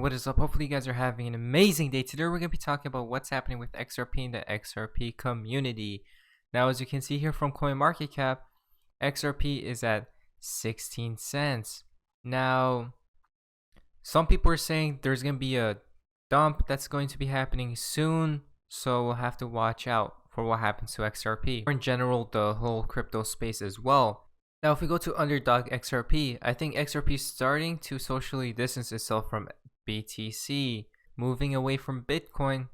what is up? Hopefully you guys are having an amazing day. Today we're going to be talking about what's happening with XRP in the XRP community. Now, as you can see here from CoinMarketCap, XRP is at 16 cents. Now, some people are saying there's going to be a dump that's going to be happening soon, so we'll have to watch out for what happens to XRP, or in general the whole crypto space as well. Now, if we go to underdog XRP, I think XRP is starting to socially distance itself from BTC, moving away from Bitcoin.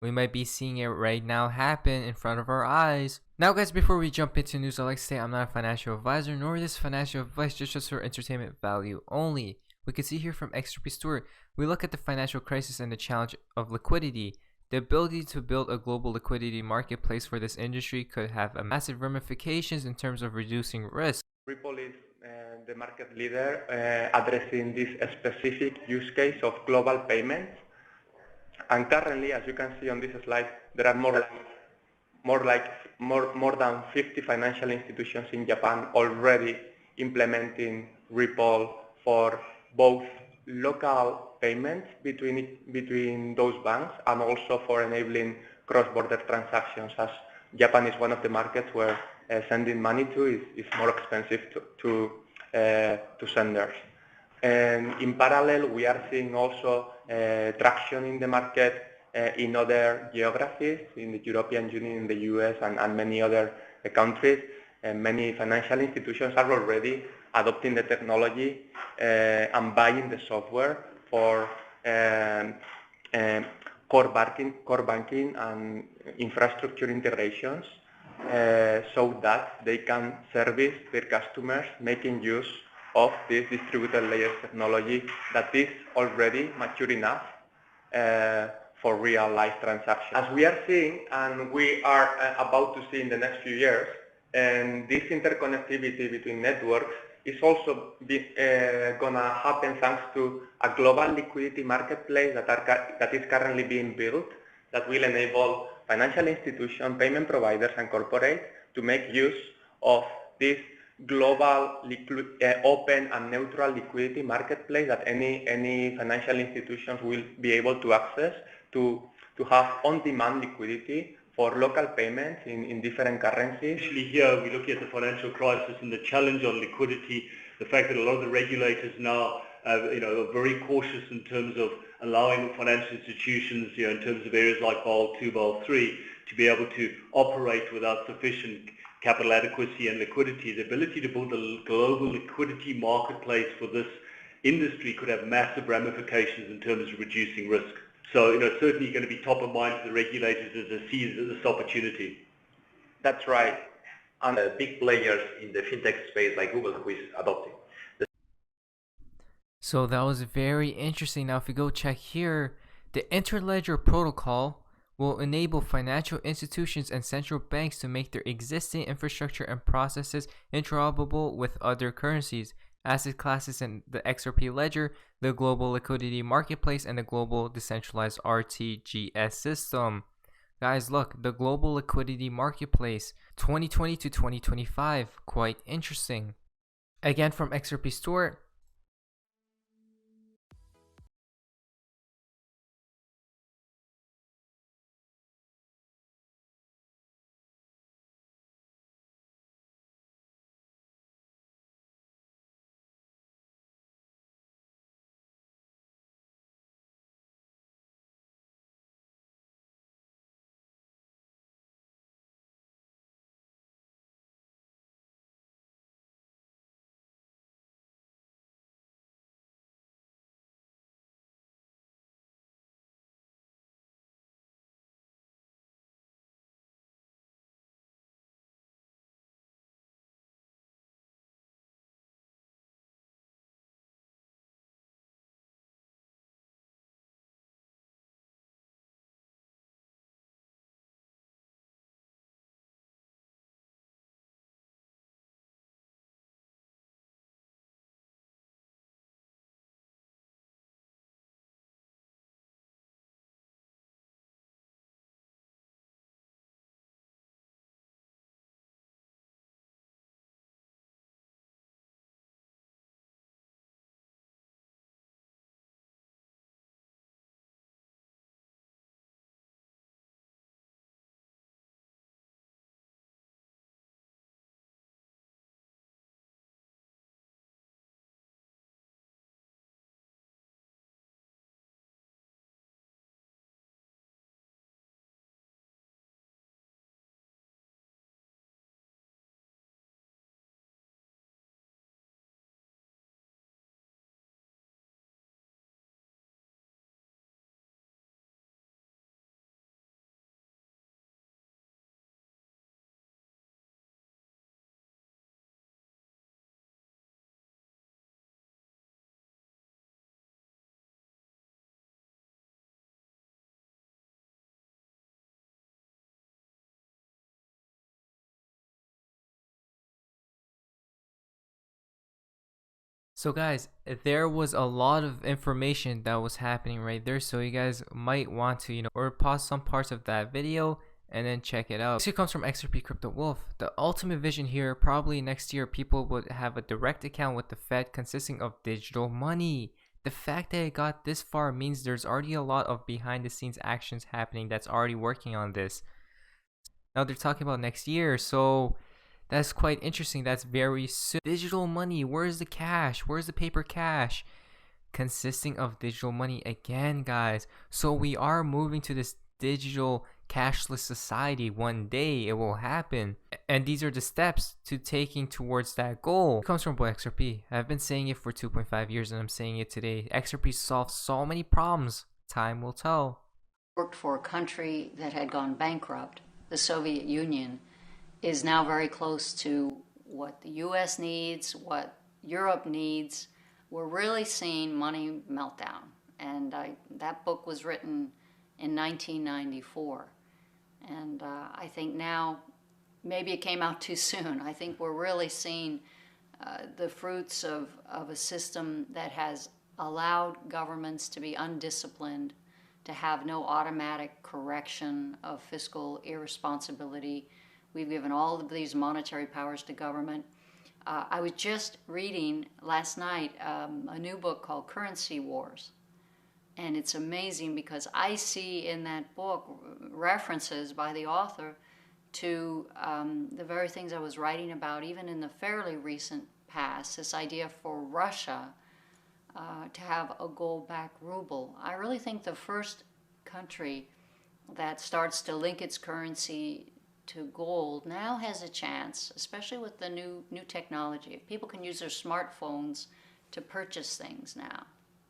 We might be seeing it right now happen in front of our eyes. Now guys, before we jump into news, I'd like to say I'm not a financial advisor, nor is this financial advice just for entertainment value only. We can see here from XRP Store, we look at the financial crisis and the challenge of liquidity. The ability to build a global liquidity marketplace for this industry could have a massive ramifications in terms of reducing risk. Ripple is the market leader addressing this specific use case of global payments. And currently, as you can see on this slide, there are more than 50 financial institutions in Japan already implementing Ripple for both local payments between those banks and also for enabling cross-border transactions, as Japan is one of the markets where sending money to is more expensive to senders. And in parallel, we are seeing also traction in the market in other geographies, in the European Union, in the US, and many other countries. Many financial institutions are already adopting the technology and buying the software for core banking and infrastructure integrations, so that they can service their customers making use of this distributed layers technology that is already mature enough for real life transactions. As we are seeing, and we are about to see in the next few years, and this interconnectivity between networks is also gonna happen thanks to a global liquidity marketplace that is currently being built, that will enable financial institutions, payment providers, and corporates to make use of this global open and neutral liquidity marketplace that any financial institutions will be able to access to have on-demand liquidity for local payments in different currencies. Especially here, we're looking at the financial crisis and the challenge on liquidity, the fact that a lot of the regulators now are very cautious in terms of allowing financial institutions, in terms of areas like Basel II, Basel III, to be able to operate without sufficient capital adequacy and liquidity. The ability to build a global liquidity marketplace for this industry could have massive ramifications in terms of reducing risk. So, certainly going to be top of mind for the regulators as they see this opportunity. That's right. And big players in the fintech space like Google, who is adopting. So that was very interesting. Now if we go check here, the Interledger protocol will enable financial institutions and central banks to make their existing infrastructure and processes interoperable with other currencies, asset classes in the XRP ledger, the global liquidity marketplace, and the global decentralized RTGS system. Guys, look, the global liquidity marketplace 2020 to 2025, quite interesting. Again, from XRP Store, So guys, there was a lot of information that was happening right there, so you guys might want to, or pause some parts of that video and then check it out. This comes from XRP Crypto Wolf. The ultimate vision here, probably next year, people would have a direct account with the Fed consisting of digital money. The fact that it got this far means there's already a lot of behind the scenes actions happening that's already working on this. Now they're talking about next year, so that's quite interesting. That's very soon. Digital money, where's the cash? Where's the paper cash? Consisting of digital money again, guys. So we are moving to this digital cashless society. One day it will happen. And these are the steps to taking towards that goal. It comes from Boy XRP. I've been saying it for 2.5 years and I'm saying it today. XRP solves so many problems. Time will tell. Worked for a country that had gone bankrupt, the Soviet Union, is now very close to what the US needs, what Europe needs. We're really seeing money meltdown. And that book was written in 1994. And I think now, maybe it came out too soon. I think we're really seeing the fruits of a system that has allowed governments to be undisciplined, to have no automatic correction of fiscal irresponsibility. We've given all of these monetary powers to government. I was just reading last night a new book called Currency Wars. And it's amazing because I see in that book references by the author to the very things I was writing about, even in the fairly recent past, this idea for Russia to have a gold-backed ruble. I really think the first country that starts to link its currency to gold now has a chance, especially with the new technology. If people can use their smartphones to purchase things now,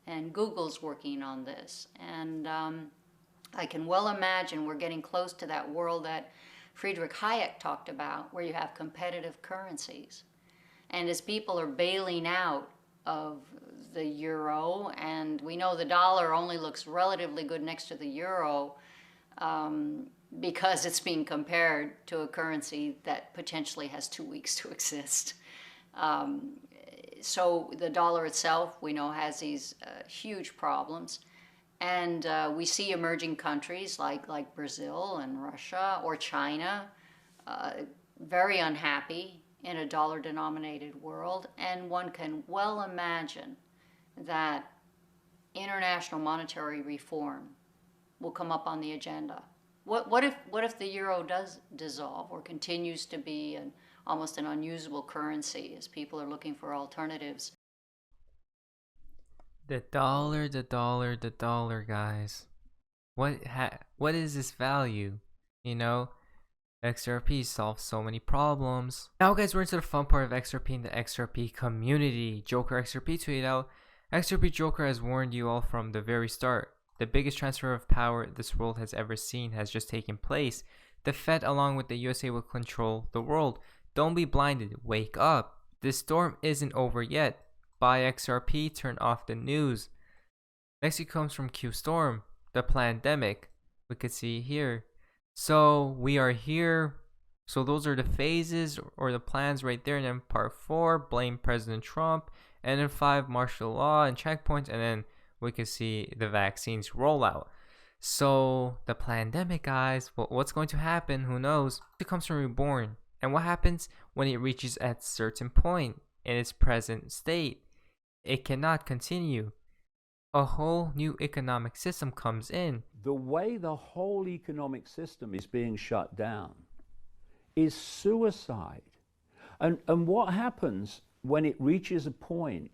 and Google's working on this, and I can well imagine we're getting close to that world that Friedrich Hayek talked about, where you have competitive currencies. And as people are bailing out of the euro, and we know the dollar only looks relatively good next to the euro, because it's being compared to a currency that potentially has 2 weeks to exist. So the dollar itself, we know, has these huge problems. And we see emerging countries like Brazil and Russia or China very unhappy in a dollar-denominated world. And one can well imagine that international monetary reform will come up on the agenda. What if the euro does dissolve or continues to be almost an unusable currency as people are looking for alternatives? The dollar, guys. What is this value? XRP solves so many problems. Now, guys, we're into the fun part of XRP and the XRP community. Joker XRP tweeted out, XRP Joker has warned you all from the very start. The biggest transfer of power this world has ever seen has just taken place. The Fed, along with the USA, will control the world. Don't be blinded. Wake up. This storm isn't over yet. Buy XRP. Turn off the news. Next, it comes from Q Storm. The pandemic. We could see here. So we are here. So those are the phases or the plans right there. And then part 4, blame President Trump. And then 5, martial law and checkpoints. And then we can see the vaccines rollout. So the pandemic, guys, what's going to happen? Who knows? It comes from Reborn. And what happens when it reaches a certain point in its present state? It cannot continue. A whole new economic system comes in. The way the whole economic system is being shut down is suicide. And what happens when it reaches a point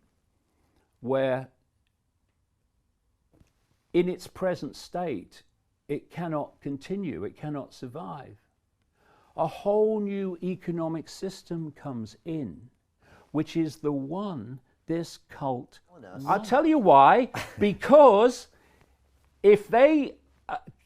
where in its present state, it cannot continue, it cannot survive? A whole new economic system comes in, which is the one this cult... I'll tell you why. Because if they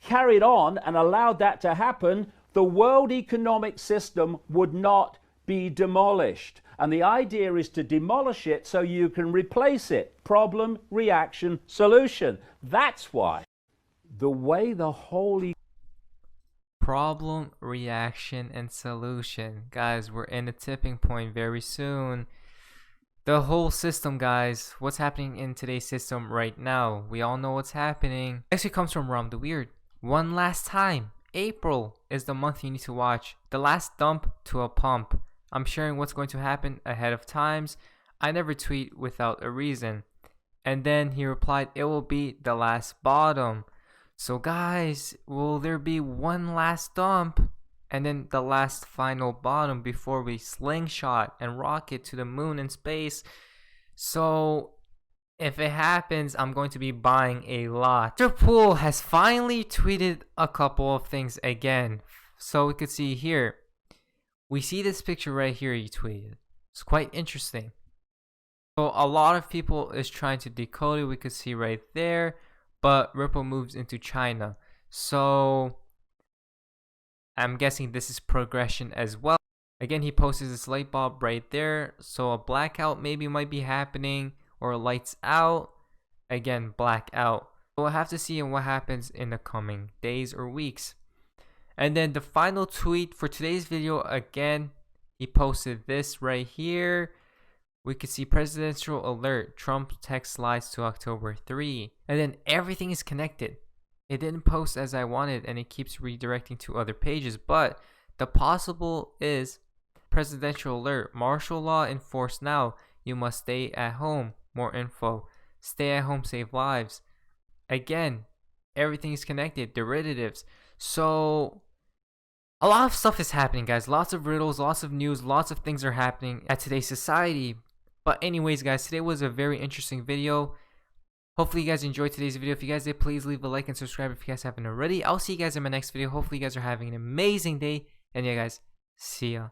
carried on and allowed that to happen, the world economic system would not be demolished. And the idea is to demolish it so you can replace it. Problem, reaction, solution. That's why. The way the whole... Problem, reaction, and solution. Guys, we're in a tipping point very soon. The whole system, guys. What's happening in today's system right now? We all know what's happening. It actually comes from Rom the Weird. One last time. April is the month you need to watch. The last dump to a pump. I'm sharing what's going to happen ahead of times. I never tweet without a reason. And then he replied, it will be the last bottom. So guys, will there be one last dump and then the last final bottom before we slingshot and rocket to the moon and space? So if it happens, I'm going to be buying a lot. Mr. Pool has finally tweeted a couple of things again. So we could see here. We see this picture right here he tweeted. It's quite interesting. So a lot of people is trying to decode it. We could see right there. But Ripple moves into China. So I'm guessing this is progression as well. Again, he posted this light bulb right there. So a blackout maybe might be happening, or lights out. Again, blackout. So we'll have to see what happens in the coming days or weeks. And then the final tweet for today's video, again, he posted this right here. We could see presidential alert, Trump text slides to October 3. And then everything is connected. It didn't post as I wanted and it keeps redirecting to other pages. But the possible is presidential alert, martial law enforced now. You must stay at home. More info. Stay at home, save lives. Again, everything is connected. Derivatives. So a lot of stuff is happening, guys. Lots of riddles, lots of news, lots of things are happening at today's society. But anyways, guys, today was a very interesting video. Hopefully you guys enjoyed today's video. If you guys did, please leave a like and subscribe if you guys haven't already. I'll see you guys in my next video. Hopefully you guys are having an amazing day. And yeah, guys, see ya.